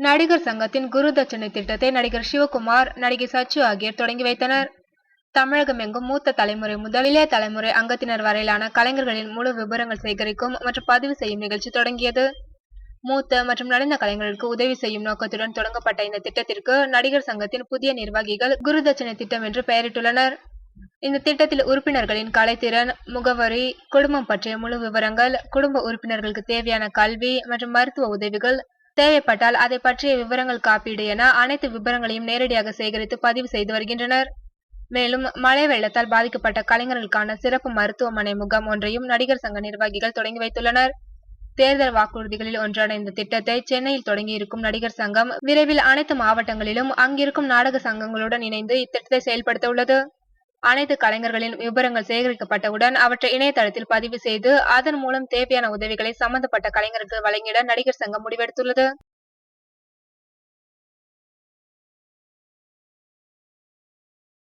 நடிகர் சங்கத்தின் குருதட்சணை திட்டத்தை நடிகர் சிவகுமார், நடிகை சச்சு ஆகியோர் தொடங்கி வைத்தனர். தமிழகம் எங்கும் மூத்த தலைமுறை முதல் இளைய தலைமுறை அங்கத்தினர் வரையிலான கலைஞர்களின் முழு விவரங்கள் சேகரிக்கும் மற்றும் பதிவு செய்யும் நிகழ்ச்சி தொடங்கியது. மூத்த மற்றும் நலிந்த கலைஞர்களுக்கு உதவி செய்யும் நோக்கத்துடன் தொடங்கப்பட்ட இந்த திட்டத்திற்கு நடிகர் சங்கத்தின் புதிய நிர்வாகிகள் குருதட்சணை திட்டம் என்று பெயரிட்டுள்ளனர். இந்த திட்டத்தில் உறுப்பினர்களின் கலைத்திறன், முகவரி, குடும்பம் பற்றிய முழு விவரங்கள், குடும்ப உறுப்பினர்களுக்கு தேவையான கல்வி மற்றும் மருத்துவ உதவிகள், தேவைப்பட்டால் அதை பற்றிய விவரங்கள் காப்பீடு என அனைத்து விவரங்களையும் நேரடியாக சேகரித்து பதிவு செய்து வருகின்றனர். மேலும் மழை வெள்ளத்தால் பாதிக்கப்பட்ட கலைஞர்களுக்கான சிறப்பு மருத்துவமனை முகாம் ஒன்றையும் நடிகர் சங்க நிர்வாகிகள் தொடங்கி வைத்துள்ளனர். தேர்தல் வாக்குறுதிகளில் ஒன்றான இந்த திட்டத்தை சென்னையில் தொடங்கியிருக்கும் நடிகர் சங்கம் விரைவில் அனைத்து மாவட்டங்களிலும் அங்கிருக்கும் நாடக சங்கங்களுடன் இணைந்து இத்திட்டத்தை செயல்படுத்த உள்ளது. அனைத்து கலைஞர்களின் விவரங்கள் சேகரிக்கப்பட்டவுடன் அவற்றை இணையதளத்தில் பதிவு செய்து அதன் மூலம் தேவையான உதவிகளை சம்பந்தப்பட்ட கலைஞருக்கு வழங்கிட நடிகர் சங்கம் முடிவெடுத்துள்ளது.